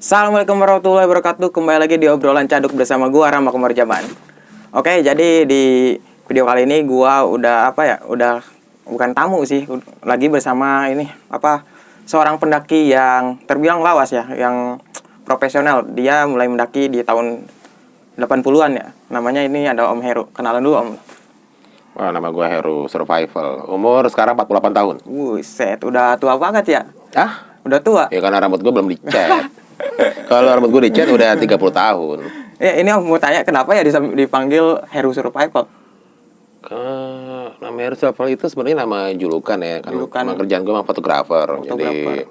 Assalamualaikum warahmatullahi wabarakatuh. Kembali lagi di obrolan caduk bersama gua Rama Komarjaman. Oke, jadi di video kali ini gua udah bukan tamu sih, lagi bersama seorang pendaki yang terbilang lawas ya, yang profesional. Dia mulai mendaki di tahun 80-an ya. Namanya ini ada Om Heru. Kenalan dulu, Om. Wah, nama gue Heru Survival. Umur sekarang 48 tahun. Set, udah tua banget ya? Ah? Udah tua? Ya karena rambut gue belum dicat. Kalau rambut gue dicat udah 30 tahun. Ya, ini Om mau tanya kenapa ya dipanggil Heru Survival? Nama Heru Survival itu sebenarnya nama julukan ya. Julukan. Nama kerjaan gue memang fotografer. Jadi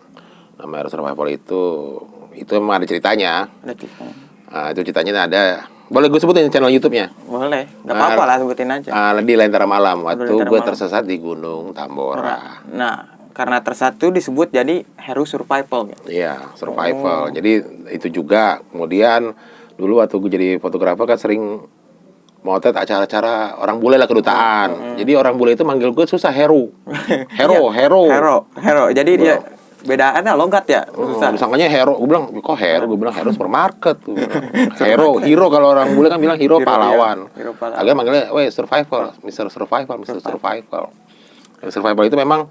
nama Heru Survival itu memang ada ceritanya. Ada ceritanya. Nah, itu ceritanya ada. Boleh gue sebutin channel YouTube-nya? Boleh, nggak apa-apa lah, sebutin aja. Di Lentera Malam. Waktu gue Malam. tersesat di Gunung Tambora. Nah, karena tersesat itu disebut jadi Heru Survival. Iya, survival. Jadi itu juga. Kemudian dulu waktu gue jadi fotografer kan sering motret acara-acara orang bule lah, kedutaan. Jadi orang bule itu manggil gue susah Heru. Hero. Jadi dia bedaannya logat ya. Susah. Disangkanya Hero. Gue bilang, kok Hero? Gue bilang Hero supermarket. Hero kalau orang bule kan bilang hero pahlawan. Hero pahlawan. Agak manggilnya, weh survival, Mr. Survival. Survival itu memang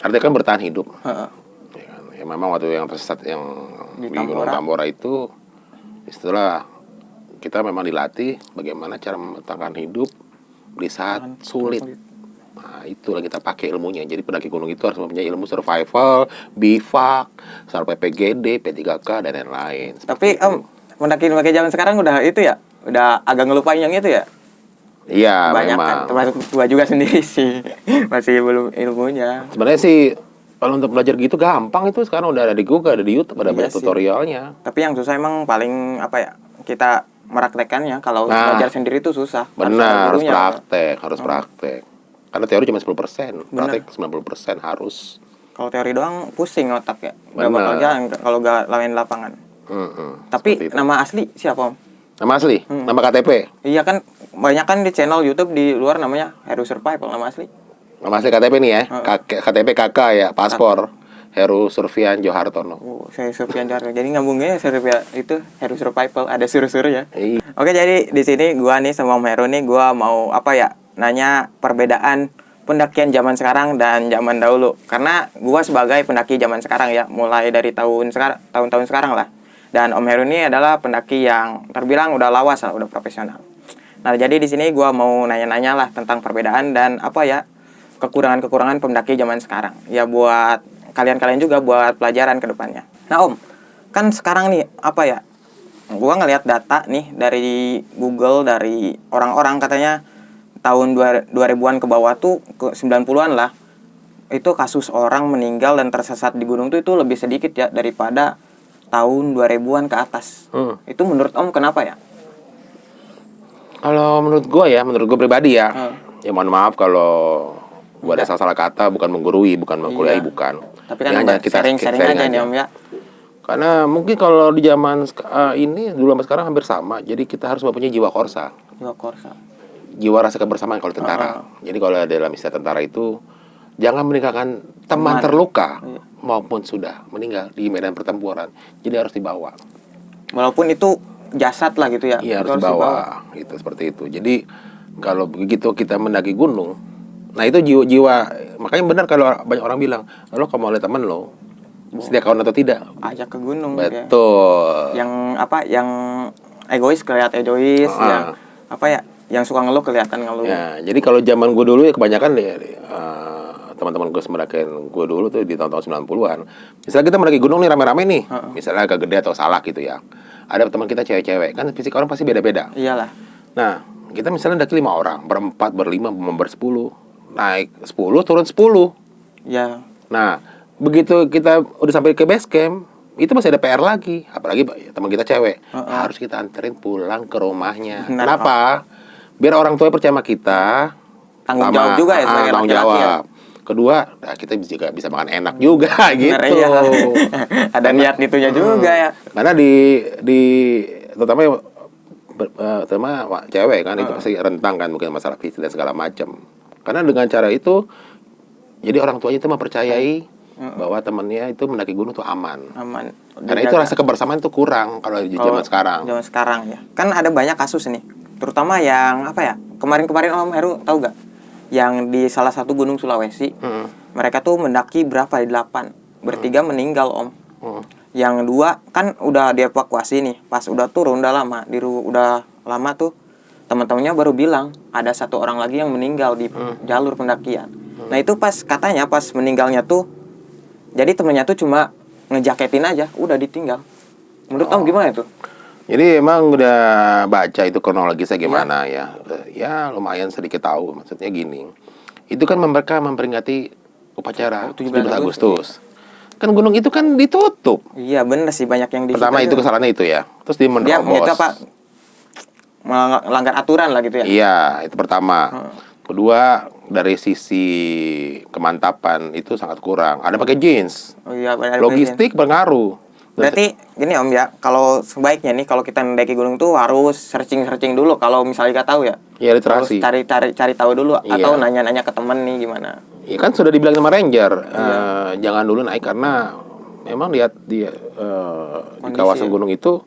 artinya kan bertahan hidup. Ya, memang waktu yang tersesat yang di Gunung Tambora itu, istilah kita memang dilatih bagaimana cara bertahan hidup di saat sulit. Nah, itulah kita pakai ilmunya. Jadi pendaki gunung itu harus mempunyai ilmu survival, bivak, sampai PGD, P3K dan lain-lain. Tapi pendaki zaman sekarang udah itu ya, udah agak ngelupain yang itu ya. Iya, banyak memang. kan, termasuk gua juga sendiri sih. Masih belum ilmunya. Sebenarnya sih kalau untuk belajar gitu gampang, itu sekarang udah ada di Google, ada di YouTube, ada banyak tutorialnya. Tapi yang susah emang paling kita meraktekannya. Kalau belajar sendiri itu susah. Benar, harus praktek. Karena teori cuma 10%, praktek 90% harus. Kalau teori doang pusing otak ya. Gak bakal jalan kalau gak lawan lapangan. Tapi nama asli siapa, Om? Nama asli? Nama KTP? Iya kan, banyak kan di channel YouTube di luar namanya Heru Survival, nama asli. Nama asli KTP nih ya, KTP KK ya, paspor. Heru Surfian Johartono. Saya Surfian Johartono. Jadi ngambungnya itu Heru Survival, ada sur-sur ya. Iya. Oke, jadi di sini gua nih sama Om Heru nih, gua mau nanya perbedaan pendakian zaman sekarang dan zaman dahulu. Karena gua sebagai pendaki zaman sekarang ya, mulai dari tahun-tahun sekarang lah. Dan Om Heru ini adalah pendaki yang terbilang udah lawas lah, udah profesional. Nah, jadi di sini gua mau nanya-nanya lah tentang perbedaan dan kekurangan-kekurangan pendaki zaman sekarang. Ya buat kalian-kalian juga buat pelajaran ke depannya. Nah, Om, kan sekarang nih gua ngelihat data nih dari Google, dari orang-orang katanya tahun 2000-an ke bawah tuh, ke 90-an lah, itu kasus orang meninggal dan tersesat di gunung itu lebih sedikit ya daripada tahun 2000-an ke atas. Itu menurut Om kenapa ya? Kalau menurut gue pribadi ya, ya mohon maaf kalau gue ada salah kata, bukan menggurui, bukan mengkuliahi, bukan. Tapi kan ya, kita sharing aja nih, Om ya. Karena mungkin kalau di zaman ini dulu sama sekarang hampir sama. Jadi kita harus mempunyai jiwa korsa. Jiwa rasa kebersamaan kalau tentara. Jadi kalau dalam istilah tentara itu, jangan meninggalkan teman terluka maupun sudah meninggal di medan pertempuran. Jadi harus dibawa. Walaupun itu jasad lah gitu ya. Iya, harus dibawa. Gitu, seperti itu. Jadi kalau begitu kita mendaki gunung, nah itu jiwa. Makanya benar kalau banyak orang bilang, lo kalau mau lihat teman lo, sedia kawan atau tidak, ajak ke gunung. Betul. Ya. Yang egois kelihatan egois, yang suka ngeluh kelihatan ngeluh. Ya, jadi kalau zaman gue dulu ya kebanyakan teman-teman gue mendaki gue dulu tuh di tahun-tahun 90-an. Misalnya kita mendaki gunung nih rame-rame nih. Misalnya agak gede atau Salak gitu ya. Ada teman kita cewek-cewek, kan fisik orang pasti beda-beda. Iyalah. Nah, kita misalnya mendaki 5 orang, berempat, berlima, ber-10. Naik 10, turun 10. Ya. Nah, begitu kita udah sampai ke base camp, itu masih ada PR lagi. Apalagi teman kita cewek, harus kita anterin pulang ke rumahnya. Kenapa? Biar orang tua percaya sama kita. Tanggung jawab juga ya sebagai laki-laki ya. Kedua, kita juga bisa makan enak juga gitu. Iya. Ada niat itunya juga ya. Karena terutama cewek kan itu pasti rentang kan, mungkin masalah fisik dan segala macam. Karena dengan cara itu jadi orang tuanya itu mempercayai bahwa temennya itu mendaki gunung tuh aman. Aman. Karena itu rasa kebersamaan tuh kurang kalau di zaman sekarang. Zaman sekarang ya. Kan ada banyak kasus nih. Terutama yang apa ya? Kemarin-kemarin Om Heru tahu gak? Yang di salah satu gunung Sulawesi. Mereka tuh mendaki berapa ya? 8. Bertiga meninggal Om. Yang 2 kan udah dievakuasi nih. Pas udah turun udah lama, udah lama tuh teman-temannya baru bilang ada 1 orang lagi yang meninggal di jalur pendakian. Nah itu pas katanya pas meninggalnya tuh, jadi temennya tuh cuma ngejaketin aja, udah ditinggal. Menurut Om gimana itu? Jadi emang udah baca itu kronologisnya gimana ya? Ya lumayan sedikit tahu. Maksudnya gini, itu kan mereka memperingati upacara 17 Agustus. Kan gunung itu kan ditutup. Iya bener sih, banyak yang Pertama itu kesalahannya itu ya. Terus dia menerobos. Dia apa? Melanggar aturan lah gitu ya? Iya, itu pertama. Kedua, dari sisi kemantapan itu sangat kurang. Ada pakai jeans. Oh iya, ada logistik berpengaruh. Berarti gini Om ya, kalau sebaiknya nih kalau kita mendaki gunung tuh harus searching dulu kalau misalnya nggak tahu ya. Iya, literasi. Harus cari tahu dulu atau nanya-nanya ke temen nih gimana. Iya kan sudah dibilang sama ranger, jangan dulu naik karena memang lihat di kawasan gunung itu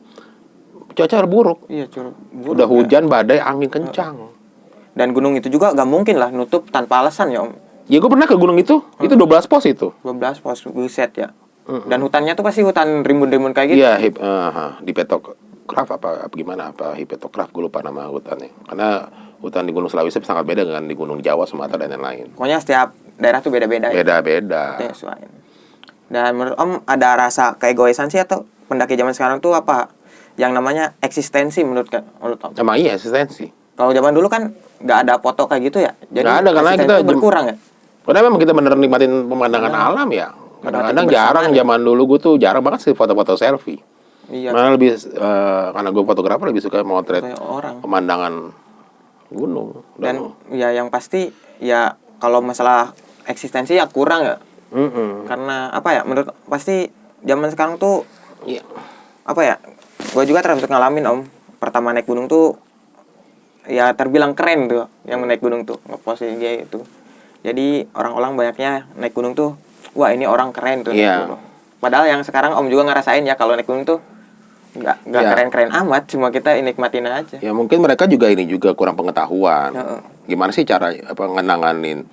cuaca buruk. Iya, buruk. Udah hujan, badai, angin kencang. Dan gunung itu juga gak mungkin lah nutup tanpa alasan ya Om. Ya gue pernah ke gunung itu 12 pos itu. 12 pos, buset ya. Dan hutannya tuh pasti hutan rimbun-rimbun kayak gitu. Iya, di Petokraft apa gimana, apa Hipetokraft, gue lupa nama hutannya. Karena hutan di Gunung Sulawesi sangat beda dengan di Gunung Jawa, Sumatera, dan lain-lain. Pokoknya setiap daerah tuh beda-beda ya. Beda-beda. Dan menurut Om ada rasa keegoisan sih atau pendaki zaman sekarang tuh apa? Yang namanya eksistensi menurut Om. Emang iya, eksistensi. Kalau zaman dulu kan nggak ada foto kayak gitu ya. Jadi nggak ada karena kita berkurang ya. Karena memang kita bener nikmatin pemandangan alam ya. Kadang-kadang jarang zaman dulu gue tuh jarang banget sih foto-foto selfie. Iya. Malah lebih karena gue fotografer lebih suka motret orang. Pemandangan gunung. Dan ya yang pasti ya kalau masalah eksistensi ya kurang ya. Karena apa ya? Menurut pasti zaman sekarang tuh apa ya? Gue juga termasuk ngalamin Om. Pertama naik gunung tuh ya terbilang keren tuh yang naik gunung tuh, ngeposting gitu. Jadi orang-orang banyaknya naik gunung tuh, wah ini orang keren tuh naik gunung. Padahal yang sekarang Om juga ngerasain ya kalau naik gunung tuh nggak keren-keren amat, cuma kita nikmatin aja. Ya mungkin mereka juga kurang pengetahuan. Gimana sih cara ngenanganin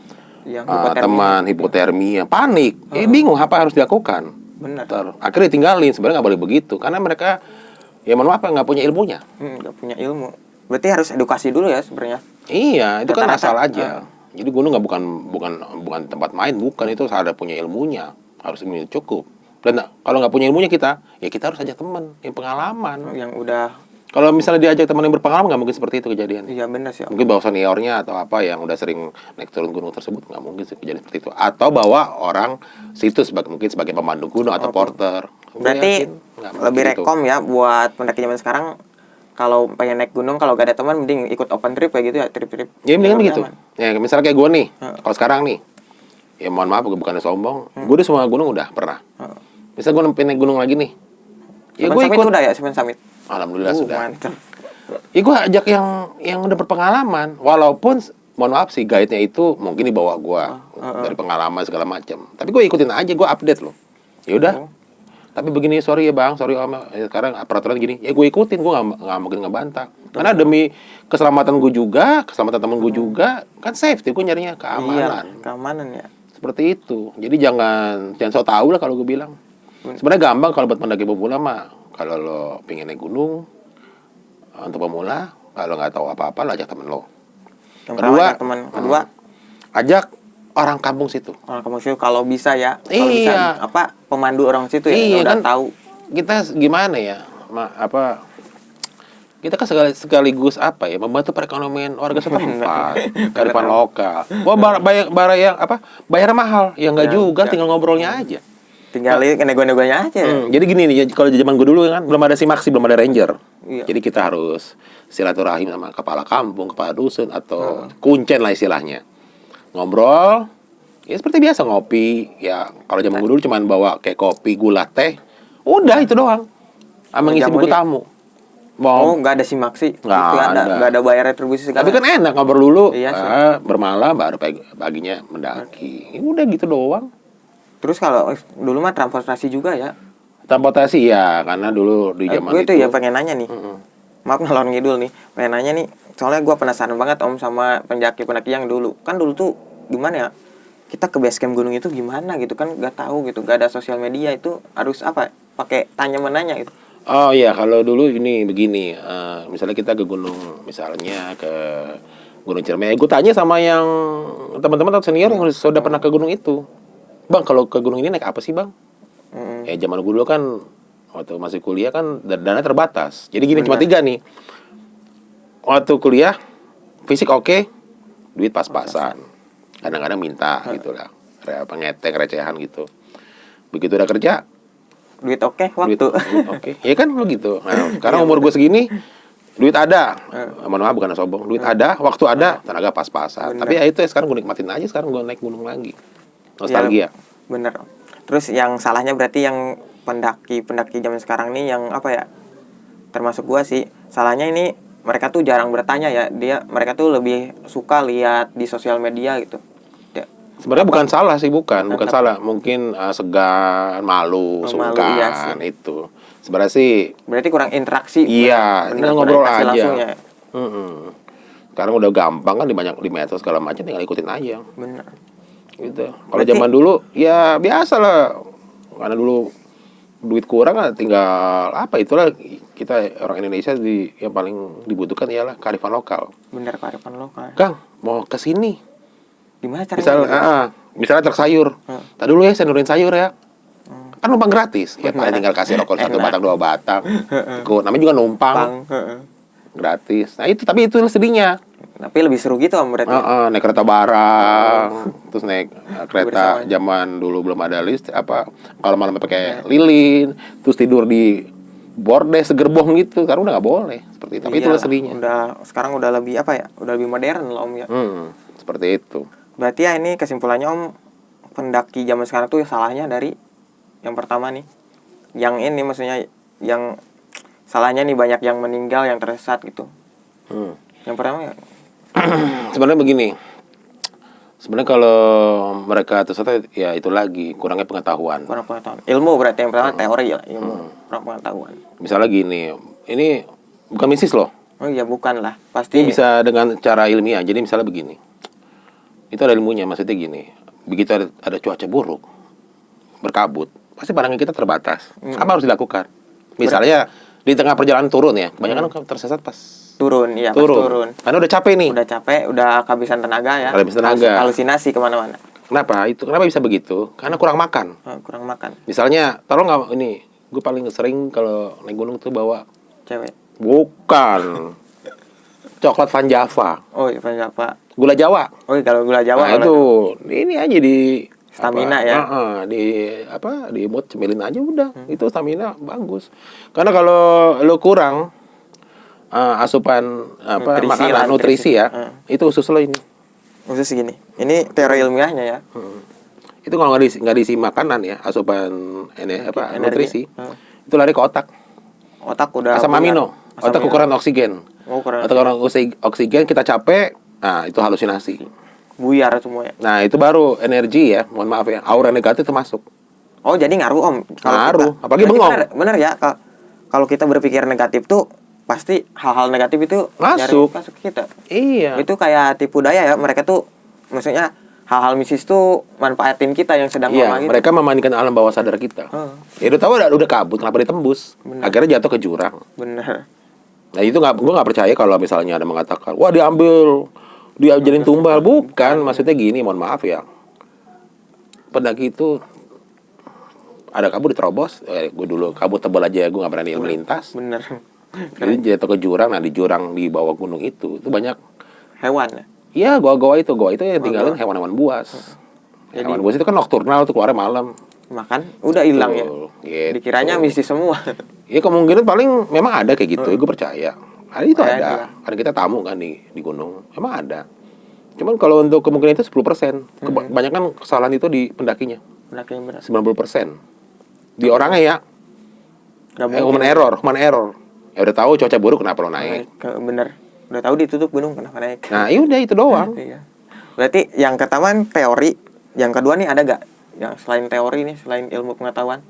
teman hipotermia, panik, bingung apa harus dilakukan. Benar. Akhirnya ditinggalin. Sebenarnya nggak boleh begitu karena mereka ya mohon maaf nggak punya ilmunya. Nggak punya ilmu. Berarti harus edukasi dulu ya sebenarnya. Iya, itu kan asal aja. Jadi gunung nggak bukan tempat main, bukan, itu ada punya ilmunya, harus ilmu cukup. Dan kalau nggak punya ilmunya kita harus ajak teman yang pengalaman. Yang udah. Kalau misalnya diajak teman yang berpengalaman nggak mungkin seperti itu kejadian. Iya benar sih. Mungkin bawa seniornya atau apa yang udah sering naik turun gunung tersebut, nggak mungkin kejadian seperti itu. Atau bawa orang situ mungkin sebagai pemandu gunung atau porter. Berarti lebih rekom ya buat pendaki zaman sekarang. Kalau pengen naik gunung, kalau gak ada teman, mending ikut open trip kayak gitu ya, trip-trip. Ya mendingan gitu. Ya misalnya kayak gue nih, kalau sekarang nih, ya mohon maaf, gue bukannya sombong, gue di semua gunung udah pernah. Misal gue pengen naik gunung lagi nih, ya gue ikut. Udah ya, Seven Summit. Alhamdulillah sudah. Mantap. Ya gue ajak yang udah berpengalaman, walaupun mohon maaf sih guide-nya itu mungkin di bawah gue dari pengalaman segala macam. Tapi gue ikutin aja, gue update loh. Ya udah. Tapi begini, sorry ya bang, sorry om, sekarang peraturan gini, ya gue ikutin, gue nggak mungkin ngebantah. Karena demi keselamatan gue juga, keselamatan temen gue juga, kan safety, gue nyarinya keamanan. Iya, keamanan ya. Seperti itu. Jadi jangan so tau lah kalau gue bilang. Sebenarnya gampang kalau buat pendaki pemula mah. Kalau lo pengen naik gunung untuk pemula, kalau nggak tahu apa-apa, lo ajak temen lo. Kedua, ajak orang kampung situ. Orang kampung situ kalau bisa ya. Kalau bisa pemandu orang situ ya. Iya, udah kan tahu. Kita gimana ya? Kita kan sekaligus membantu perekonomian warga setempat, kearifan lokal. Wah, bayar mahal, ya nggak juga, tinggal ngobrolnya aja. Tinggalin nego-negonya aja. Jadi gini nih, kalau zaman gue dulu kan belum ada simaksi, belum ada ranger. Iya. Jadi kita harus silaturahim sama kepala kampung, kepala dusun atau kuncen lah istilahnya. Ngobrol, ya seperti biasa ngopi. Ya kalau zaman gue dulu cuma bawa kayak kopi, gula, teh, udah itu doang. Sama ngisi buku tamu. Nggak ada simaksi, nggak ada bayar retribusi segala. Tapi kan enak ngobrol dulu, iya, bermalam baru paginya mendaki. Ya udah gitu doang. Terus kalau dulu mah transportasi juga ya. Transportasi ya, karena dulu di zaman Gue itu. tuh ya pengen nanya nih. Maaf ngalor ngidul nih. Pengen nanya nih. Soalnya gue penasaran banget Om sama pendaki-pendaki yang dulu. Kan dulu tuh gimana ya? Kita ke base camp gunung itu gimana gitu kan? Gak tahu gitu. Gak ada sosial media itu harus apa? Pakai tanya menanya gitu. Oh iya, kalau dulu ini begini, misalnya kita ke gunung, misalnya ke Gunung Ciremai, gue tanya sama yang teman-teman atau senior yang sudah pernah ke gunung itu, bang kalau ke gunung ini naik apa sih bang? Ya zaman gue dulu kan waktu masih kuliah kan dana terbatas, jadi gini cuma 3 nih. Waktu kuliah fisik oke, duit pas-pasan, kadang-kadang minta gitulah, apa ngeteng recehan gitu. Begitu udah kerja, Duit oke, duit waktu. oke, ya kan lo gitu. Nah, sekarang umur gue segini, duit ada, mohon maaf bukan sombong, duit ada, waktu ada, tenaga pas-pasan. Bener. Tapi ya itu ya sekarang gue nikmatin aja, sekarang gue naik gunung lagi, nostalgia. Bener. Terus yang salahnya berarti yang pendaki zaman sekarang nih yang apa ya? Termasuk gua sih. Salahnya ini mereka tuh jarang bertanya ya. Mereka tuh lebih suka lihat di sosial media gitu. Ya, Sebenarnya bukan salah sih, bukan Bukan apa? salah. Mungkin segan, malu, Oh, malu, sungkan iya sih. itu. Sebenarnya sih, berarti kurang interaksi. iya, Bener, tinggal kurang ngobrol interaksi aja. langsung ya. Sekarang udah gampang kan di medsos segala macam, tinggal ikutin aja. Bener. Gitu. Kalau Berarti- zaman dulu ya biasa lah. Karena dulu duit kurang kan tinggal apa itulah kita orang Indonesia yang paling dibutuhkan ialah kearifan lokal. Bener, kearifan lokal. Kang, mau ke sini. Gimana caranya? Misalnya truk sayur. Tadi dulu ya saya nurunin sayur ya. Kan numpang gratis. Ya paling tinggal kasih rokok 1 batang 2 batang. Ikut. Namanya juga numpang. Pang. Heeh. Gratis. Nah itu tapi itu sedihnya. Tapi lebih seru gitu Om berarti. Naik kereta barang, terus naik kereta Bersama. zaman dulu belum ada list kalau malam pakai lilin, terus tidur di bordes segerbong gitu, sekarang udah nggak boleh seperti itu. Tapi itu Iyalah, sedihnya. sekarang udah lebih apa ya? Udah lebih modern lah Om ya. Seperti itu. Berarti ya ini kesimpulannya Om, pendaki zaman sekarang tuh salahnya dari yang pertama nih. Yang ini maksudnya yang salahnya nih banyak yang meninggal, yang tersesat gitu. Yang pertama ya Sebenarnya begini. Sebenarnya kalau mereka tersesat ya itu lagi kurangnya pengetahuan. kurang pengetahuan. Ilmu berarti yang pertama teori ya, ilmu. Kurang pengetahuan. Misalnya gini, ini bukan mistis loh. Oh iya bukan lah, Ini pasti. bisa dengan cara ilmiah. Jadi misalnya begini. Itu ada ilmunya, maksudnya gini. Begitu ada cuaca buruk, berkabut, pasti pandangan kita terbatas. Apa harus dilakukan? Misalnya di tengah perjalanan turun ya. Kebanyakan tersesat pas Turun, iya pas turun. Karena udah capek nih. Udah capek, udah kehabisan tenaga ya. Kehabisan tenaga. Halusinasi kemana-mana. Kenapa? Kenapa bisa begitu? Karena kurang makan. Kurang makan. Misalnya, tolong nggak ini, gue paling sering kalau naik gunung tuh bawa Cewek. bukan coklat Van Java, Oh iya Pak. gula Jawa. Oh iya, kalau gula Jawa Nah kalau itu ini aja di Stamina ya? di mood cemilin aja udah. Itu stamina bagus. Karena kalau lo kurang asupan Nutrisi makanan lah, nutrisi ya, itu usus lo ini. khusus segini. Ini teori ilmiahnya ya. Itu kalau nggak diisi makanan ya, asupan Energi. nutrisi, itu lari ke otak. Otak udah Asam buyar. amino, Asam otak amino. kekurangan oksigen. Oh, kurang. Otak kekurangan oksigen, kita capek, nah itu halusinasi. Buyar semuanya. Nah itu baru energi ya, mohon maaf ya, aura negatif itu masuk. Oh, jadi ngaruh Om. Ngaruh, apalagi berarti bengong. Bener ya, kalau kita berpikir negatif tuh pasti hal-hal negatif itu Masuk. masuk ke kita. Iya. Itu kayak tipu daya ya, mereka tuh maksudnya hal-hal mistis tuh manfaatin kita yang sedang Iya, lemah gitu. mereka memandikan alam bawah sadar kita. Ya udah tahu udah kabut, kenapa ditembus? Akhirnya jatuh ke jurang. Bener. Nah itu gue nggak percaya kalau misalnya ada mengatakan, wah diambil, dia jadiin tumbal. Bukan, maksudnya gini, mohon maaf ya. Pendaki itu ada kabut diterobos. Gue dulu kabut tebal aja, gue nggak berani melintas. Bener. Jadi jatuh ke jurang. Nah di jurang di bawah gunung itu banyak. Hewan ya. Iya, goa itu yang tinggalin hewan-hewan buas. Hewan buas itu kan nokturnal tuh, keluarnya malam. Makan udah hilang ya. Gitu. Dikiranya mistis semua. Ya kemungkinan paling memang ada kayak gitu, gue percaya. Itu Ada. ada. Karena kita tamu kan di gunung, memang ada. Cuman kalau untuk kemungkinan itu 10%. Kebanyakan kesalahan itu di pendakinya. Pendaki yang benar. 90%. Di orangnya ya. Gak mungkin. Human error. Ya udah tahu cuaca buruk kenapa lo naik. Bener. Udah tahu ditutup gunung kenapa naik. Nah, iya udah itu doang. Iya. Berarti yang pertama teori, yang kedua nih ada gak yang selain teori nih, selain ilmu pengetahuan?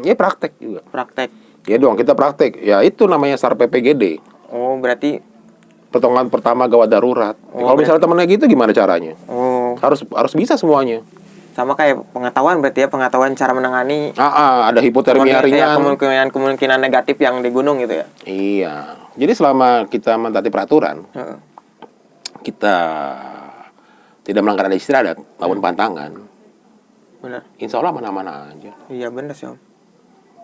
Ya praktek juga. Praktek. Ya dong, kita praktek. Ya itu namanya SAR PPGD. Oh, berarti Pertolongan pertama gawat darurat. Ya, Oh, kalau misalnya temennya gitu gimana caranya? oh, Harus bisa semuanya. sama kayak pengetahuan berarti ya, pengetahuan cara menangani Ada hipotermia ringan. kemungkinan negatif yang di gunung gitu ya. Iya. Jadi selama kita mentaati peraturan, Heeh. kita tidak melanggar ada istiadat maupun pantangan, Benar. insya Allah mana-mana aja. Iya benar sih Om.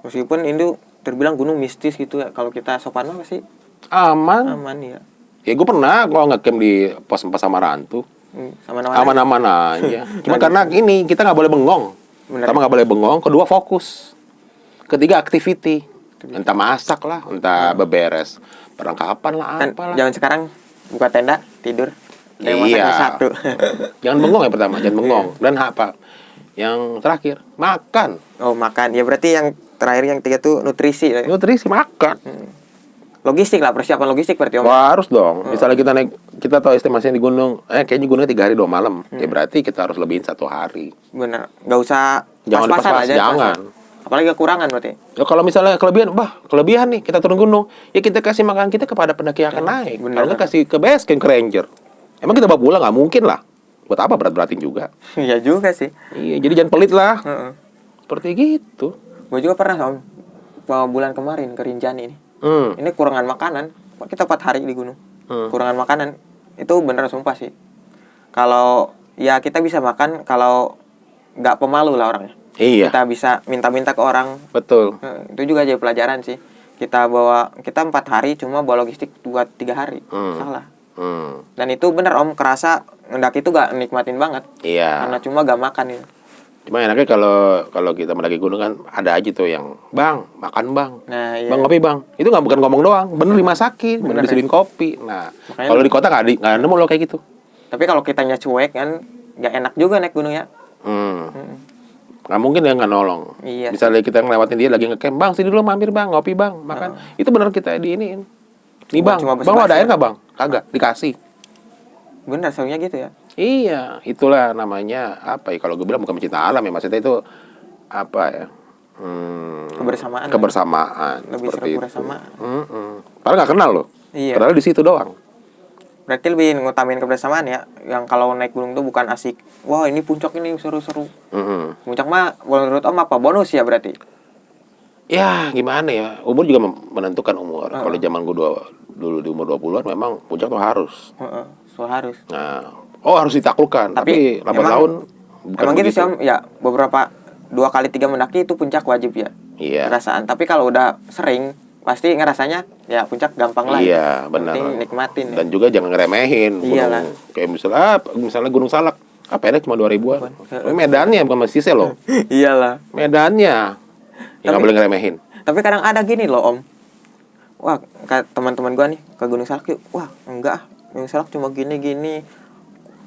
Meskipun itu terbilang gunung mistis gitu ya, kalau kita sopan mah sih Aman. aman ya. Ya gue pernah kalau ngecamp di pos 4 Samarantu. Sama namanya. Aman-aman aja. Cuma karena ini kita nggak boleh bengong. Benar. Pertama nggak boleh bengong, kedua fokus. Ketiga activity. Entah masak lah, entah beberes perlengkapan lah, Kan apalah. zaman sekarang buka tenda tidur. Yang masak Iya. satu. Jangan bengong yang pertama, jangan bengong. Dan apa? Yang terakhir, makan. Oh makan. Ya berarti yang terakhir yang tiga tuh nutrisi. Nutrisi makan. Logistik lah, persiapan logistik berarti Om. Wah, harus dong. Misalnya kita tahu estimasinya di gunung, kayaknya gunungnya 3 hari 2 malam. Ya berarti kita harus lebihin 1 hari. Bener. Nggak usah Jangan pas-pasan pas-pas, aja. jangan. pas-pasan. Apalagi kekurangan berarti. Ya kalau misalnya kelebihan nih kita turun gunung, ya kita kasih makan kita kepada pendaki yang akan naik. bener, Kalau nggak bener. kasih ke base camp ke ranger. Emang kita bawa pulang nggak mungkin lah. Buat apa berat-beratin juga? Iya juga sih. Iya, jadi jangan pelit lah. Heeh. Seperti gitu. Gue juga pernah Om. Bulan kemarin ke Rinjani ini. Hmm. Ini kurangan makanan. Kita 4 hari di gunung. Kurangan makanan. Itu bener sumpah sih. Kalau ya kita bisa makan kalau nggak pemalu lah orangnya. Iya, Kita bisa minta-minta ke orang. betul. Itu juga jadi pelajaran sih. Kita 4 hari cuma bawa logistik 2-3 hari. Salah. Hmm. Dan itu bener Om, kerasa ngendaki itu gak nikmatin banget. Iya. Karena cuma gak makan ya. Cuma enaknya kalau kita mendaki gunung kan ada aja tuh yang bang makan bang, Nah, iya. bang ngopi bang. Itu nggak bukan ngomong doang, bener dimasakin, bener disediain kopi. Nah, Makanya kalau di kota nggak nemu lo kayak gitu. Tapi kalau kitanya cuek kan gak enak juga naik gunung ya. Nggak mungkin dia nggak nolong. Iya. Misalnya kita ngelewatin dia lagi ngecamp, bang sini dulu mampir bang, ngopi bang, makan. Itu bener kita diiniin. Nih bang, Cuma bang lo ada basa-basi air nggak bang? Kagak, dikasih. Bener soalnya gitu ya. Iya, itulah namanya apa ya? Kalau gue bilang bukan pencinta alam ya, maksudnya itu apa ya? Kebersamaan. Kebersamaan. Lebih seperti seru itu. kebersamaan. Padahal nggak kenal loh. Iya. Padahal di situ doang. Berarti lebih ngutamin kebersamaan ya. Yang kalau naik gunung tuh bukan asik. Wah ini puncak ini seru-seru. Puncak mah menurut Om apa? Bonus ya berarti? Ya gimana ya? Umur juga menentukan umur. Kalau zaman gue dulu di umur 20-an memang puncak tuh harus. So harus. Nah, harus ditaklukkan. Tapi 8 emang- tahun bukan Emang gitu begitu. sih Om. Ya beberapa 2 kali 3 mendaki itu puncak wajib ya. Iya. Perasaan. Tapi kalau udah sering pasti ngerasanya ya puncak gampang lah. Iya, benar. Penting nikmatin. Dan juga jangan ngeremehin. Iyalah. Kayak misalnya Gunung Salak. Apa enak cuma 2.000-an. Medannya bukan Mesisnya loh. Iyalah. Medannya. Ya nggak boleh ngeremehin. Tapi kadang ada gini loh Om. Wah, kayak teman-teman gua nih ke Gunung Salak yuk. Wah, enggak. Gunung Salak cuma gini-gini.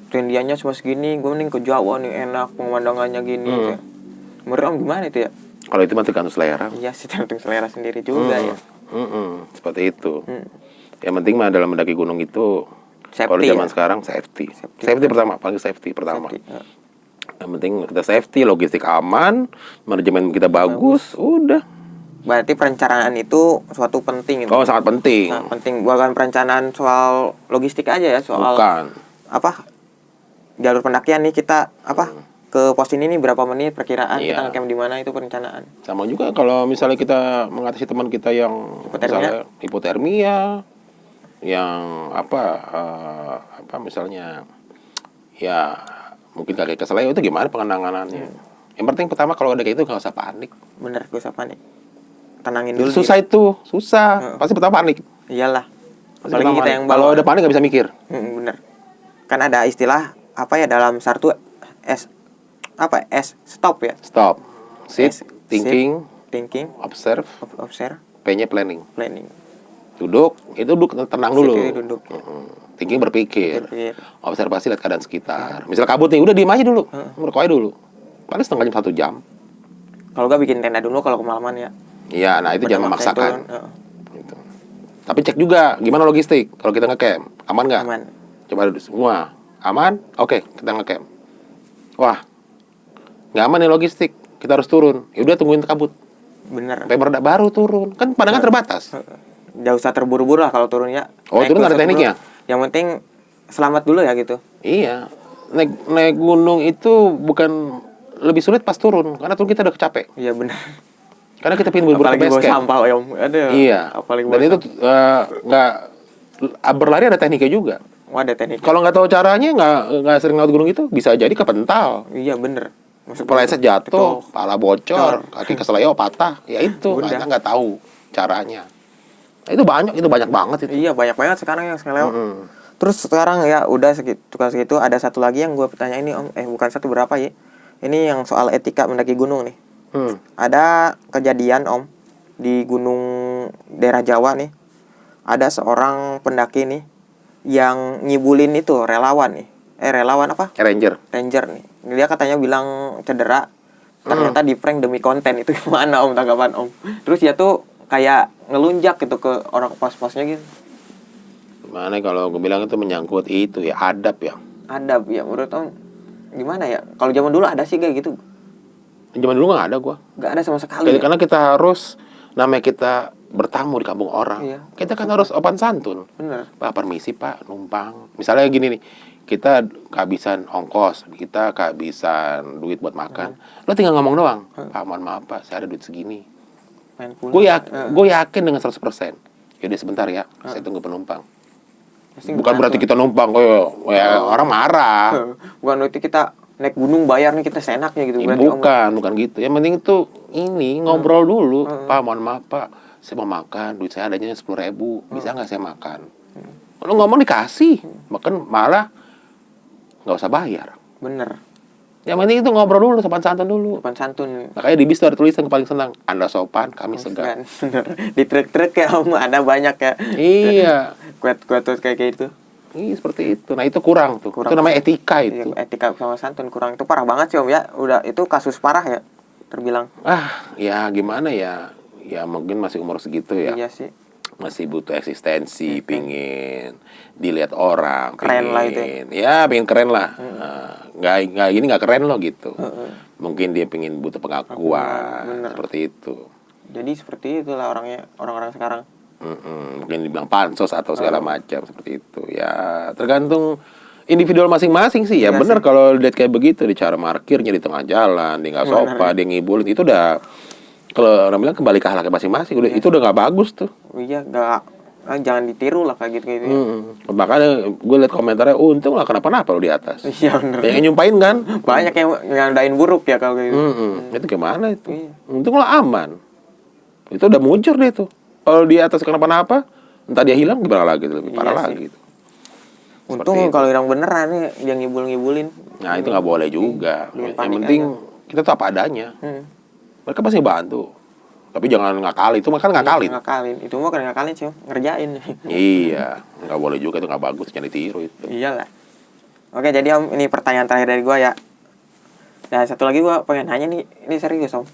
Trendiannya cuma segini. Gua mending ke Jawa nih enak pemandangannya gini. Menurut Om gimana itu ya? Kalau itu mah tergantung selera. Iya sih tergantung selera sendiri juga ya. Seperti itu. Yang penting mah dalam mendaki gunung itu Safety kalau zaman ya? sekarang safety pertama, paling safety pertama. Safety, ya. Yang penting kita safety, logistik aman, manajemen kita bagus, udah. Berarti perencanaan itu suatu penting gitu. Oh, sangat penting. Nah, penting bukan perencanaan soal logistik aja ya, soal Bukan. apa? Jalur pendakian nih kita ke pos ini nih berapa menit perkiraan Iya. kita ngecamp di mana itu perencanaan. Sama juga kalau misalnya kita mengatasi teman kita yang misalnya hipotermia, yang misalnya ya mungkin kaki keseleo itu gimana penanganannya. Yang penting pertama kalau ada kayak itu nggak usah panik. Bener, gak usah panik. Tenangin dulu. Susah itu, susah. Pasti pertama panik. Iyalah. Pasti Apalagi pertama kita panik. yang Kalau udah panik nggak bisa mikir. Bener. Kan ada istilah apa ya dalam sartu S stop ya. Stop. Sit, S, thinking, thinking, observe, observe, P-nya planning. planning. Duduk, itu duduk tenang dulu. Sit itu duduk ya. Thinking berpikir. Berpikir. Observasi lihat keadaan sekitar. Misal kabut nih, udah diem aja dulu. Merokok aja dulu. Paling setengah jam 1 jam. Kalau gak bikin tenda dulu kalau kemalaman ya. Iya, nah itu jangan Maksa memaksakan. itu, Gitu. Tapi cek juga gimana logistik. Kalau kita ngecamp, aman nggak? aman. Coba semua aman. Oke, kita ngecamp. Wah, nggak aman nih logistik, kita harus turun. Ya udah tungguin kabut. Bener. Sampai mereda baru turun. Kan pandangan terbatas. Nggak usah terburu-buru lah kalau turun ya. Oh, Naik turun ada gunung tekniknya? dulu. Yang penting selamat dulu ya gitu. Iya. Naik gunung itu bukan lebih sulit pas turun, karena turun kita udah capek. Iya bener. Karena kita pengen buru-buru ke Apalagi base bawa camp. sampah om. Aduh. Iya. Apalagi Dan bawa itu sampah. nggak berlari ada tekniknya juga. Wah, ada teknik. Kalau nggak tahu caranya, nggak sering lewat gunung itu, bisa jadi kepental. Iya bener. Kepleset jatuh, Itu kepala bocor, kaki kesleo patah. Ya itu, Udah. karena nggak tahu caranya. Nah, itu banyak banget itu. Iya banyak banget sekarang yang seleo. Mm-mm. Terus sekarang ya udah segitu ada satu lagi yang gue tanya ini om. Bukan satu, berapa ya? Ini yang soal etika mendaki gunung nih. Ada kejadian om di gunung daerah Jawa nih. Ada seorang pendaki nih yang ngibulin itu relawan nih. Relawan apa? Ranger. Ranger nih. Dia katanya bilang cedera. Ternyata di prank demi konten. Itu gimana om tanggapan om? Terus dia tuh kayak ngelunjak gitu ke orang pos-posnya gitu. Gimana kalau gue bilang itu menyangkut itu ya adab ya. Adab ya menurut om gimana ya? Kalau zaman dulu ada sih kayak gitu. Zaman dulu nggak ada gua. Nggak ada sama sekali. Ya? Karena kita harus namanya kita bertamu di kampung orang. Iya. Kita kan harus sopan santun. Bener. Pak permisi pak numpang. Misalnya gini nih, kita kehabisan ongkos, kita kehabisan duit buat makan. Lo tinggal ngomong doang. Pak mohon maaf pak, saya ada duit segini. Main pulang. Gue yakin dengan 100%. Yaudah sebentar ya, saya tunggu penumpang. Pasti Bukan gitu. berarti kita numpang kok ya orang marah. Bukan berarti kita naik gunung bayar nih kita seenaknya gitu. Ya, Berarti bukan gitu. Yang penting itu ini ngobrol dulu. Pak, mohon maaf pak, saya mau makan, duit saya adanya 10.000, bisa nggak saya makan? Kalau ngomong dikasih, bahkan malah nggak usah bayar. Bener. Yang penting itu ngobrol dulu, sopan santun dulu. Sopan santun. Makanya di bis tuh ada tulisan yang paling senang, Anda sopan, kami segan. Bener. Di truk-truk ya om ada banyak ya. Iya, Kuat-kuat kayak gitu. iya seperti itu. Nah itu kurang tuh. Kurang. Itu namanya etika Iya, itu. etika sama santun kurang. Itu parah banget sih om ya. Udah itu kasus parah ya terbilang. Ya gimana ya? Ya mungkin masih umur segitu ya. Iya sih. Masih butuh eksistensi, pingin dilihat orang, Keren lah itu ya pengen keren lah. Nggak gini nggak keren loh gitu. Mungkin dia pengen butuh pengakuan, Bener. seperti itu. Jadi seperti itulah orang-orang sekarang. Mungkin dibilang pansos atau segala macam seperti itu. Ya tergantung individual masing-masing sih. Ya Iya benar kalau lihat kayak begitu, di cara parkirnya di tengah jalan, dia nggak sopan, dia ngibulin, itu udah kalau orang bilang kembali ke akhlaknya masing-masing. Itu udah nggak bagus tuh. Iya jangan ditiru lah kayak gitu ya. Makanya gue liat komentarnya, untung lah kenapa-napa lo di atas. Iya bener. Yang nyumpain kan? Banyak yang ngandain buruk ya kalau kayak gitu. Itu gimana itu? Iya. Untung lo aman. Itu udah muncul deh tuh. Kalau di atas kenapa-napa, entah dia hilang gimana lagi, lebih parah Iya lagi. sih. Gitu. Untung Seperti itu. kalau hilang beneran nih dia ngibul-ngibulin. Nah itu nggak boleh juga. Bikin Yang panik penting kita tuh apa adanya. Mereka pasti bantu. Tapi jangan ngakalin. Itu makan ngakalin. Ngakalin. Itu mah kan ngakalin sih, ngerjain. Iya, nggak boleh juga, itu nggak bagus, jangan ditiru itu. Iyalah. Oke, jadi Om, ini pertanyaan terakhir dari gua ya. Dan satu lagi gua pengen nanya nih, ini serius Om.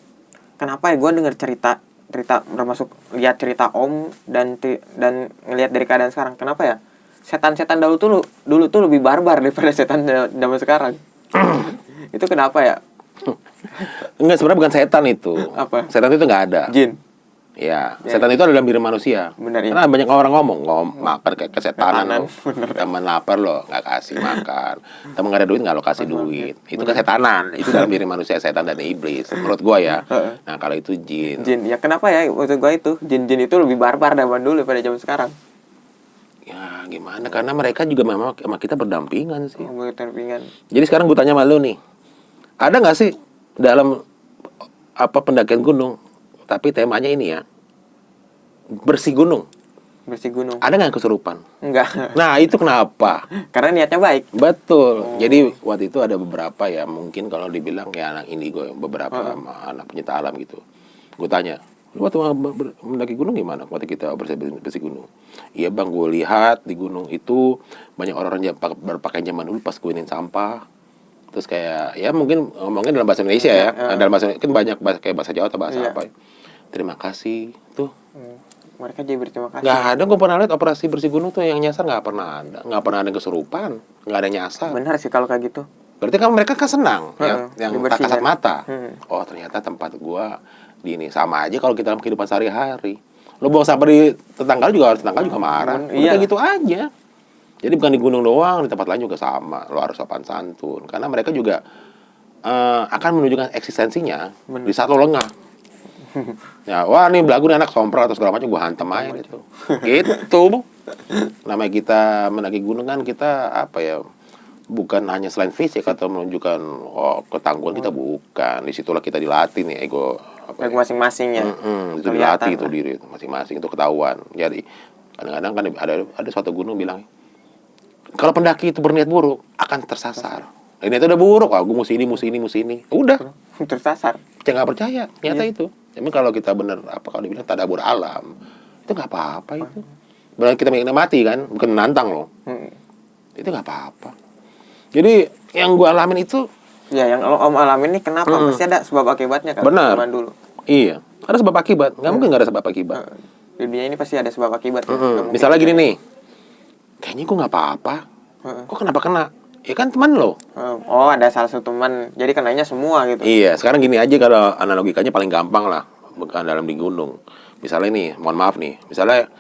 Kenapa ya gua denger cerita termasuk lihat cerita Om dan ngelihat dari keadaan sekarang. Kenapa ya? Setan-setan dulu tuh lebih barbar daripada setan zaman sekarang. Itu kenapa ya? Enggak, sebenarnya bukan setan itu. Apa? Setan itu nggak ada. Jin. Ya, setan itu ada dalam diri manusia. Benar, ya. Karena banyak orang ngomong makan kayak kesetanan. Kesetanan, Teman lapar lo nggak kasih makan. Teman nggak ada duit nggak lo kasih duit. Itu kesetanan. Itu dalam diri manusia, setan dan iblis. Menurut gua ya. Nah kalau itu jin. Jin. Ya kenapa ya? Maksud gua itu jin-jin itu lebih barbar zaman dulu daripada zaman sekarang. Ya gimana? Karena mereka juga memang sama kita berdampingan sih. Terpingan. Jadi sekarang gue tanya sama lu nih, ada nggak sih dalam pendakian gunung, tapi temanya ini ya, bersih gunung? Bersih gunung. Ada nggak yang kesurupan? Enggak. Nah itu kenapa? Karena niatnya baik. Betul. Jadi waktu itu ada beberapa ya, mungkin kalau dibilang ya anak indigo, beberapa anak pencinta alam gitu. Gue tanya, lu waktu mendaki gunung gimana? Waktu kita bersih gunung. Iya bang, gue lihat di gunung itu banyak orang-orang yang berpakaian zaman dulu pas gueinin sampah. Terus kayak ya mungkin ngomongnya dalam bahasa Indonesia ya. Dalam bahasa kan banyak kayak bahasa Jawa atau bahasa apa. Terima kasih tuh. Mereka jadi berterima kasih. Nggak ada, gue pernah lihat operasi bersih gunung tuh yang nyasar nggak pernah ada. Nggak pernah ada kesurupan, nggak ada nyasar. Benar sih kalau kayak gitu. Berarti kan mereka kan senang, yang tak dibersihin. kasat mata. Oh ternyata tempat gua di ini sama aja kalau kita dalam kehidupan sehari-hari. Lo buang sampah di tetangga tetangga juga marah. Udah Iya. kayak gitu aja. Jadi bukan di gunung doang, di tempat lain juga sama. Lo harus sopan santun, karena mereka juga akan menunjukkan eksistensinya di saat lo lengah. Ya, wah nih belagu nih anak sompral atau segala macam, gua hantem aja gitu. Gitu. Namanya kita mendaki gunung kan kita apa ya? Bukan hanya selain fisik atau menunjukkan ketangguhan kita, bukan. Disitulah kita dilatih nih ego apa ya? Masing-masing ya. Itu dilatih itu diri masing-masing itu ketahuan. Jadi kadang-kadang kan ada suatu gunung bilang kalau pendaki itu berniat buruk akan tersasar. Ini itu udah buruk, gue mesti ini. Udah, Tersasar. jangan nggak percaya. Nyata itu. Tapi kalau kita bener kalau dibilang tadabur alam, itu nggak apa-apa itu. Benar kita menikmati kan, bukan menantang loh. Itu nggak apa-apa. Jadi yang gue alamin itu, ya yang Om alamin ini kenapa? Pasti ada sebab akibatnya kan. benar. Zaman dulu. Iya, ada sebab akibat. Nggak mungkin nggak ada sebab akibat. Di dunia ini pasti ada sebab akibat. Misalnya gini nih, kayaknya gue nggak apa-apa. Kok kenapa kena? Ya kan teman lo. Oh, ada salah satu teman. Jadi kenanya semua gitu. Iya, sekarang gini aja kalau analogikanya paling gampang lah, bukan dalam di gunung. Misalnya nih, mohon maaf nih, misalnya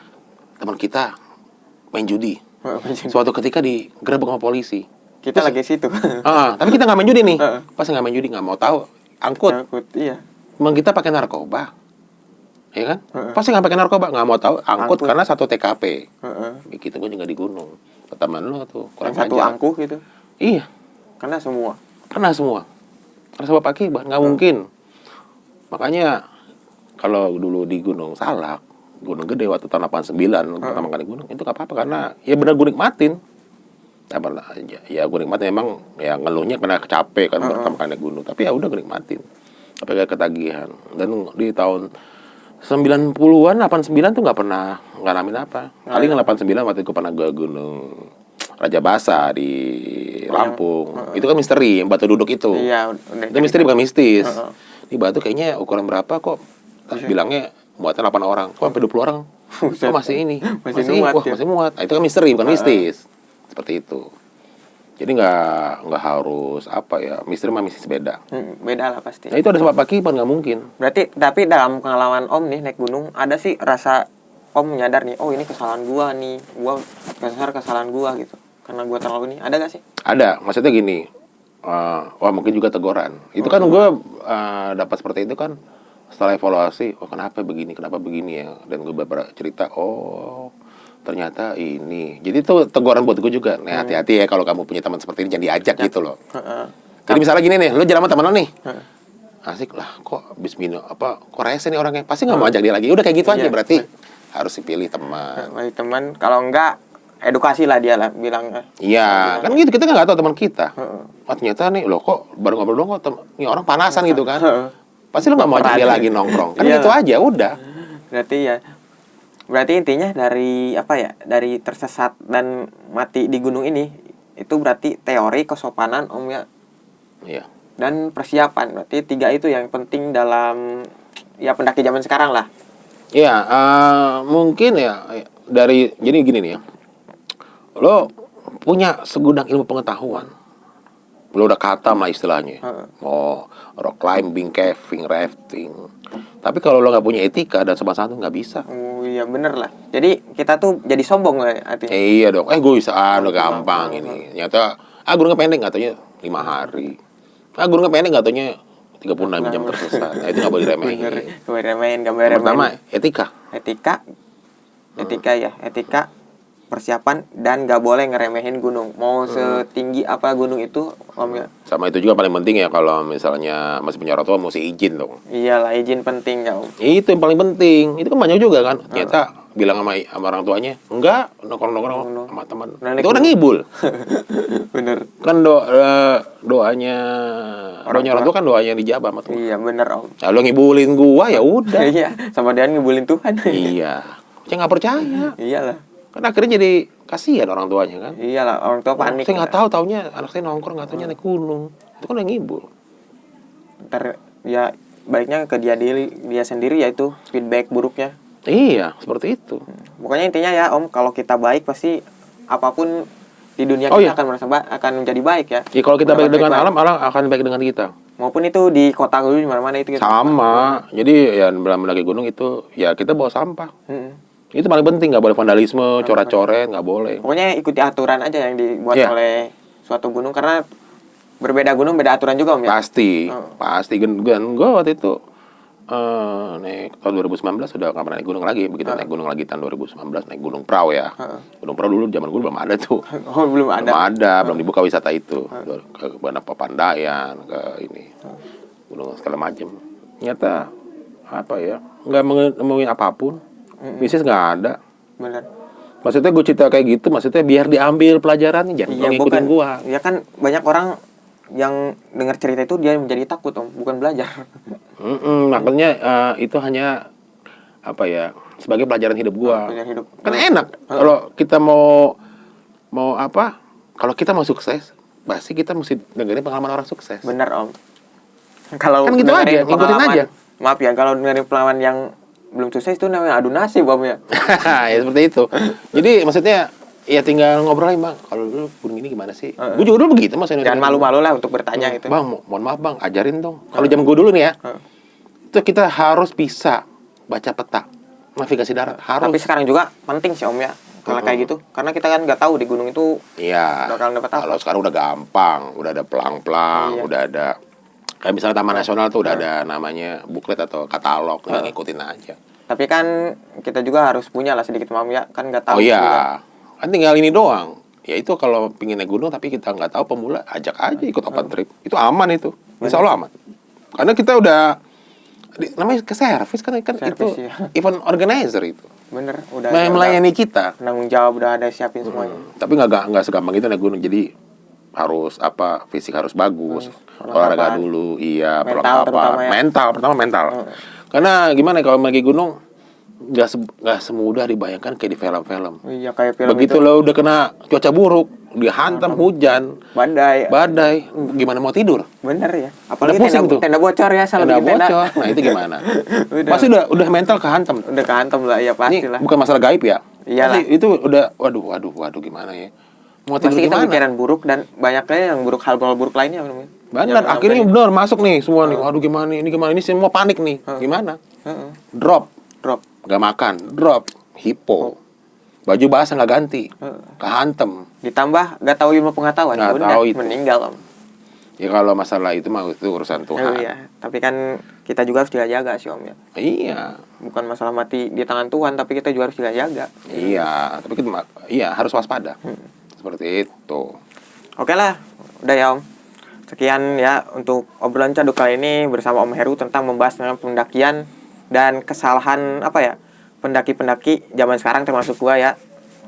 teman kita main judi. Suatu ketika digerebek sama polisi. Kita lagi situ. Tapi kita nggak main judi nih. Pas nggak main judi, nggak mau tahu. Angkut. Iya. Emang kita pakai narkoba. Ya kan? Pasti nggak pakai narkoba, nggak mau tahu. Angkut karena satu TKP. Gitu gue juga di gunung. Teman lo tuh kurang satu ajar. angkuh gitu. Iya. Karena semua. Karena sebab akibat, nggak mungkin. Makanya kalau dulu di Gunung Salak, Gunung Gede waktu tahun 89 pertama kali gunung, itu nggak apa-apa karena ya benar gue nikmatin. Ya gue nikmatin, emang ya ngeluhnya karena capek kan pertama kali naik gunung, tapi ya udah gue nikmatin. Tapi kayak ketagihan. Dan di tahun 90-an, 89 tuh nggak pernah ngalamin apa. Paling 89 waktu itu pernah ke Gunung Raja Basa di Lampung. Itu kan misteri, yang batu duduk itu. Iya, Itu misteri bukan mistis. Di batu kayaknya ukuran berapa kok? Bilangnya muatan 8 orang. Kok sampai 20 orang? Kok masih ini? Masih muat, wah, masih muat. Nah, itu kan misteri bukan mistis. Seperti itu. Jadi nggak harus apa ya, misteri mah mistis beda. Beda lah pasti. Nah itu ada sebab akibat, nggak mungkin. Berarti tapi dalam pengalaman Om nih naik gunung ada sih rasa Om nyadar nih, oh ini kesalahan gua nih, gua kesalahan gua gitu. Karena gua terlalu ini, ada gak sih? Ada, maksudnya gini. Wah mungkin juga teguran. Itu kan gue dapat seperti itu kan setelah evaluasi. Oh kenapa begini ya? Dan gue beberapa cerita. Oh ternyata ini. Jadi itu teguran buat gue juga. Nah hati-hati ya kalau kamu punya teman seperti ini, jangan diajak gitu loh. Jadi misalnya gini nih, lu jalan sama temen lo nih. Asik lah, kok abis minum kok rese nih orangnya. Pasti nggak mau ajak dia lagi. Udah kayak gitu aja, berarti harus dipilih teman. Teman, kalau enggak edukasi lah dia lah bilangnya. Iya, kan gitu, kita nggak tahu teman kita. Oh ternyata nih, loh kok baru ngobrol doang kok ini orang panasan gitu kan. Pasti lu nggak mau ajak dia lagi nongkrong. Kan gitu aja, udah. Berarti intinya dari dari tersesat dan mati di gunung ini itu berarti teori kesopanan Om ya. Iya. Dan persiapan, berarti 3 itu yang penting dalam ya pendaki zaman sekarang lah. Iya, mungkin ya jadi gini nih ya. Lo punya segudang ilmu pengetahuan. Lo udah khatam lah istilahnya. Rock climbing, caving, rafting. Tapi kalau lo nggak punya etika dan sopan santun nggak bisa. Oh iya bener lah. Jadi kita tuh jadi sombong lah artinya. Iya dong. Gue bisa, udah gampang ini. Ternyata gunungnya pendek katanya 5 hari. Gunungnya pendek katanya 36 jam tersesat. Nah, itu nggak boleh diremehin. Nggak boleh diremehin, nggak boleh diremehin. Pertama, etika. Etika, persiapan, dan nggak boleh ngeremehin gunung. Mau setinggi apa gunung itu, Om ya. Sama itu juga paling penting ya, kalau misalnya masih punya orang tua mesti izin dong. Iyalah, izin penting ya Om. Itu yang paling penting. Itu kan banyak juga kan. Ternyata bilang sama orang tuanya, enggak, nongkrong sama teman. Itu udah ngibul. Bener. Kan doanya orang tua kan doanya dijabah sama Tuhan. Iya bener Om. Nah, lo ngibulin gua ya udah. Iya, sama dia ngibulin Tuhan. Iya. Saya nggak percaya. Iyalah. Kan akhirnya jadi kasihan orang tuanya kan. Iyalah, orang tua panik. Saya nggak tahu, taunya anak saya nongkrong, nggak taunya naik gunung. Itu kan udah ngibul. Ntar ya baiknya ke dia sendiri yaitu feedback buruknya. Iya, seperti itu. Pokoknya intinya ya Om, kalau kita baik pasti apapun di dunia Oh, kita iya. akan akan menjadi baik ya. Ya kalau kita baik Berdampak dengan baik. alam, alam akan baik dengan kita. Maupun itu di kota dulu di mana-mana itu kita. Sama. Jadi ya dalam mendaki gunung itu ya kita bawa sampah. Mm-mm. Itu paling penting, nggak boleh vandalisme, coret-coret, nggak boleh. Pokoknya ikuti aturan aja yang dibuat Iya. oleh suatu gunung karena berbeda gunung beda aturan juga Om ya. Pasti, pasti. Gue waktu itu naik tahun 2019 sudah nggak pernah naik gunung lagi. Begitu naik gunung lagi tahun 2019 naik Gunung Prau ya. Gunung Prau dulu zaman gue belum ada tuh. Oh, belum ada. Belum ada, belum dibuka wisata itu. Ke Bana Papandayan, ke ini gunung segala macam. Ternyata apa ya? Nggak menemui apapun. Bisnis nggak ada. Benar. Maksudnya gue cerita kayak gitu, maksudnya biar diambil pelajaran, jangan Iya, ngikutin gua. Ya kan banyak orang yang dengar cerita itu dia menjadi takut Om, bukan belajar. Makanya itu hanya apa ya, sebagai pelajaran hidup gua. Pelajaran hidup. Kan enak kalau kita mau apa? Kalau kita mau sukses, pasti kita mesti dengerin pengalaman orang sukses. Benar Om. Kalau Kan gitu dengerin aja, ngikutin pengalaman- aja. Maaf ya, kalau dengerin pengalaman yang belum sukses itu namanya adu nasib Om ya. Ya seperti itu. Jadi maksudnya ya tinggal ngobrol aja, Bang. Kalau dulu gunung ini gimana sih? Gue juga dulu begitu, Mas. Jangan malu-malu lah untuk bertanya itu. Bang, mohon maaf Bang, ajarin dong. Kalau zaman gue dulu nih ya, itu kita harus bisa baca peta, navigasi darat. Harus. Tapi sekarang juga penting sih Om ya. Kalau kayak gitu, karena kita kan nggak tahu di gunung itu Iya. bakal dapat apa. Kalau sekarang udah gampang, udah ada pelang-pelang, Iya. udah ada kayak misalnya Taman Nasional tuh udah ada namanya buklet atau katalog, tinggal ngikutin aja. Tapi kan kita juga harus punya lah sedikit paham ya, kan nggak tahu. Oh juga. iya, kan tinggal ini doang. Ya itu kalau pingin naik gunung tapi kita nggak tahu pemula, ajak aja ikut open trip. Itu aman itu, insya Allah aman. Karena kita udah namanya ke servis kan itu Servis, iya. event organizer itu. Bener, udah Melayani kita. penanggung jawab udah ada siapin semuanya. Tapi nggak segampang itu naik gunung. Jadi harus apa, fisik harus bagus, olahraga dulu, iya, Mental terutama ya. mental pertama mental. Karena gimana ya, kalau naik gunung nggak semudah dibayangkan kayak di film-film. Iya kayak film Begitu itu. lo udah kena cuaca buruk, dihantam hujan, Badai. badai, gimana mau tidur? Bener ya. Apalagi Udah pusing tuh. tenda bocor ya, salah Tenda bikin tenda. bocor. Nah itu gimana? Udah. Pasti udah mental kehantam. Udah kehantam lah, ya Ini pasti lah. bukan masalah gaib ya. Iyalah. Pasti itu udah waduh gimana ya? Mau tidur Pasti kita gimana? pikiran buruk dan banyaknya yang buruk, hal-hal buruk lainnya. Benar, akhirnya benar masuk nih semua nih. Waduh gimana nih? Ini gimana? Ini semua panik nih. Gimana? Drop, gak makan, drop, hipo. Baju basah nggak ganti, kehantem. Ditambah gak tahu ilmu pengetahuan, Nggak udah tahu itu. meninggal Om. Ya kalau masalah itu mah itu urusan Tuhan. Iya, tapi kan kita juga harus jaga sih Om ya. Iya. Bukan masalah mati di tangan Tuhan, tapi kita juga harus jaga. Iya, tapi kita harus waspada. Seperti itu. Oke lah, udah ya Om. Sekian ya untuk obrolan Caduk kali ini bersama Om Heru tentang membahas tentang pendakian dan kesalahan apa ya, pendaki-pendaki zaman sekarang termasuk gua ya.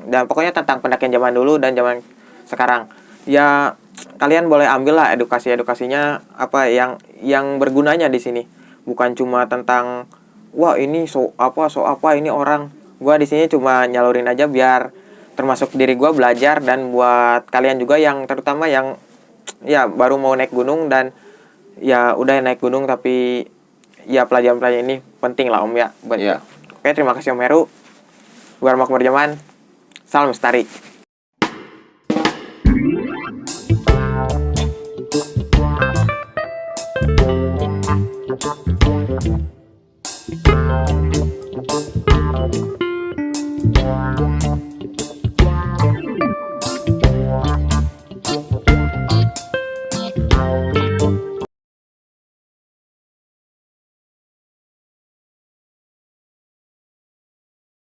Dan pokoknya tentang pendakian zaman dulu dan zaman sekarang. Ya kalian boleh ambil lah edukasinya apa yang bergunanya di sini. Bukan cuma tentang wah ini so apa ini orang. Gua di sini cuma nyalurin aja biar termasuk diri gua belajar, dan buat kalian juga yang terutama yang ya baru mau naik gunung dan ya udah naik gunung tapi ya pelajaran-pelajaran ini penting lah Om ya. Iya. Oke, terima kasih Om Heru. Gua Rahmat Jaman. Salam Lestari. Thank you.